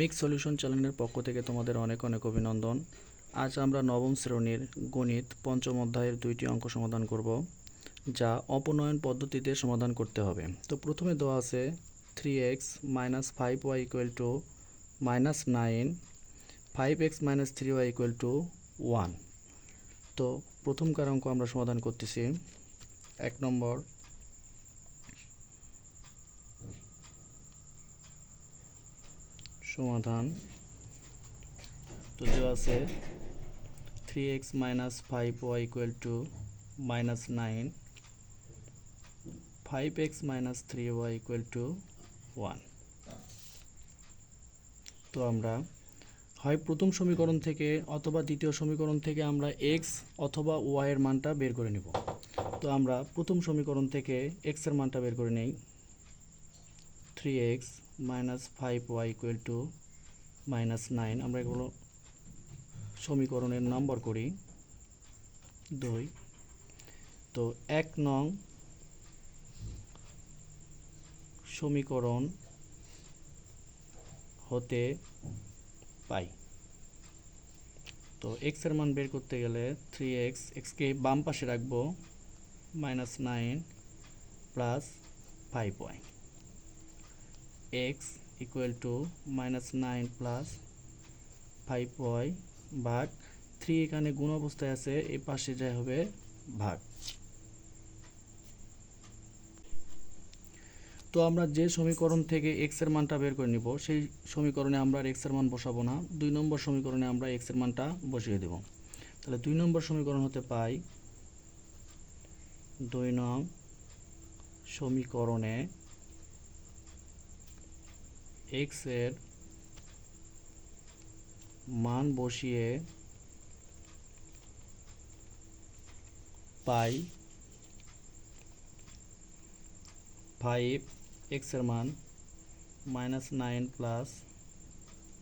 Mix solution চ্যানেলের পক্ষ থেকে তোমাদের অনেক অনেক অভিনন্দন। আজ আমরা নবম শ্রেণীর গণিত পঞ্চম অধ্যায়ের 2টি অঙ্ক সমাধান করব, যা অপনয়ন পদ্ধতিতে সমাধান করতে হবে। তো প্রথমে দেওয়া আছে 3x - 5y = -9, 5x - 3y = 1। তো প্রথমকার অঙ্ক আমরা সমাধান করতেছি। 1 নম্বর, সমাধান। তো দেওয়া আছে 3x - 5y = -9, 5x - 3y = 1। তো আমরা হয় প্রথম সমীকরণ থেকে অথবা দ্বিতীয় সমীকরণ থেকে আমরা x অথবা y এর মানটা বের করে নেব। তো আমরা প্রথম সমীকরণ থেকে x এর মানটা বের করে নেই। 3x - 5y = -9। আমরা এগুলো সমীকরণের নম্বর করি 2। তো 1 নং সমীকরণ হতে পাই। তো x এর মান বের করতে গেলে 3x, কে বাম পাশে রাখবো, -9 plus 5y, x = -9 plus 5y ভাগ 3 এখানে গুণ অবস্থায় আছে, এই পাশে যা হবে ভাগ। তো আমরা যে সমীকরণ থেকে x এর মানটা বের করে নিব সেই সমীকরণে আমরা আর x এর মান বসাবো না, 2 নম্বর সমীকরণে আমরা x এর মানটা বসিয়ে দেব। তাহলে 2 নম্বর সমীকরণ হতে পাই 2 নং সমীকরণে x এর মান বসিয়ে পাই 5x এর মান -9 প্লাস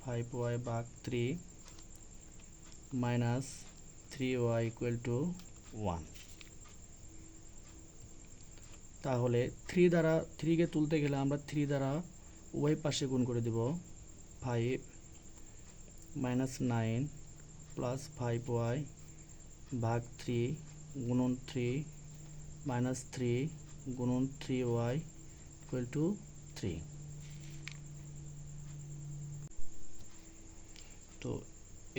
5y ভাগ 3 মাইনাস 3y = 1। তাহলে 3 দ্বারা 3 কে তুলতে গেলে আমরা 3 দ্বারা উভয় পাশে গুণ করে দেব। 5 - 9 প্লাস 5y ভাগ 3 গুণন 3 মাইনাস 3 গুণন 3y = 3। তো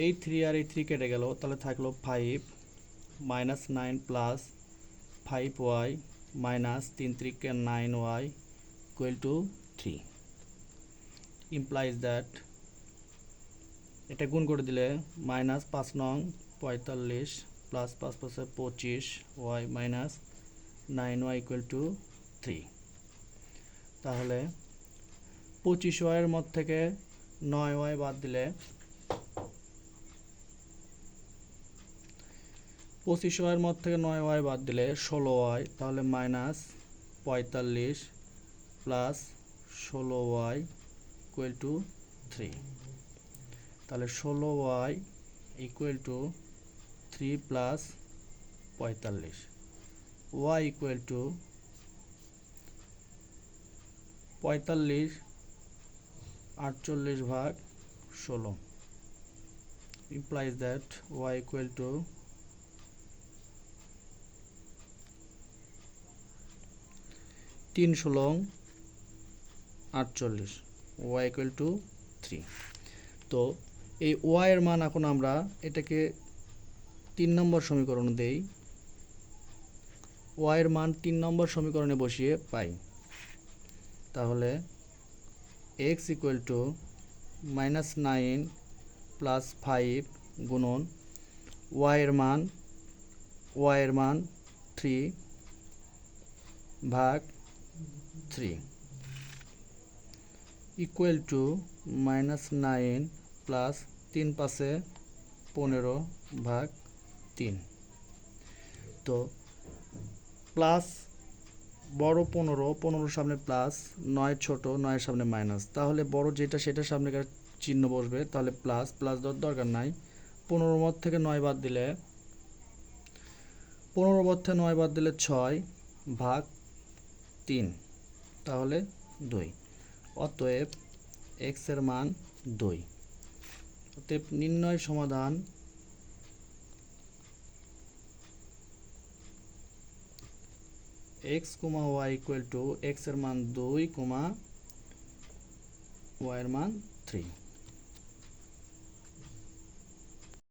এই 3 আর এই 3 কেটে গেল, তাহলে থাকলো 5 - 9 plus 5y minus 3 3 K 9y = 3। Implies that, এটা গুণ করে দিলে -5 নং 45 প্লাস 5 5 25y মাইনাস 9y = 3। তাহলে 25y এর মধ্যে থেকে 9y বাদ দিলে 25y এর মধ্যে থেকে 9y বাদ দিলে 16y, তাহলে -45 প্লাস 16y = 3। তাহলে 16y = 3 প্লাস 45, y = 45 48 ভাগ 16। implies that y = 3 × 48, y = 3। তো এই y এর মান এখন আমরা এটাকে 3 নম্বর সমীকরণে দেই। y এর মান 3 নম্বর সমীকরণে বসিয়ে পাই। তাহলে x = -9 প্লাস 5 গুণন y এর মান 3 ভাগ 3 -9 প্লাস 3 5 15 ভাগ 3। তো প্লাস বড় 15 সামনে প্লাস, 9 ছোট, 9 এর সামনে মাইনাস, তাহলে বড় যেটা সেটার সামনে চিহ্ন বসবে, তাহলে প্লাস দরকার নাই। 15 মধ্যে থেকে 9 বাদ দিলে 6 ভাগ 3, তাহলে 2। অতএব এক্স এর মান 2। অতএব নির্ণয় সমাধান x, y equal to x এর মান 2, y এর মান 3।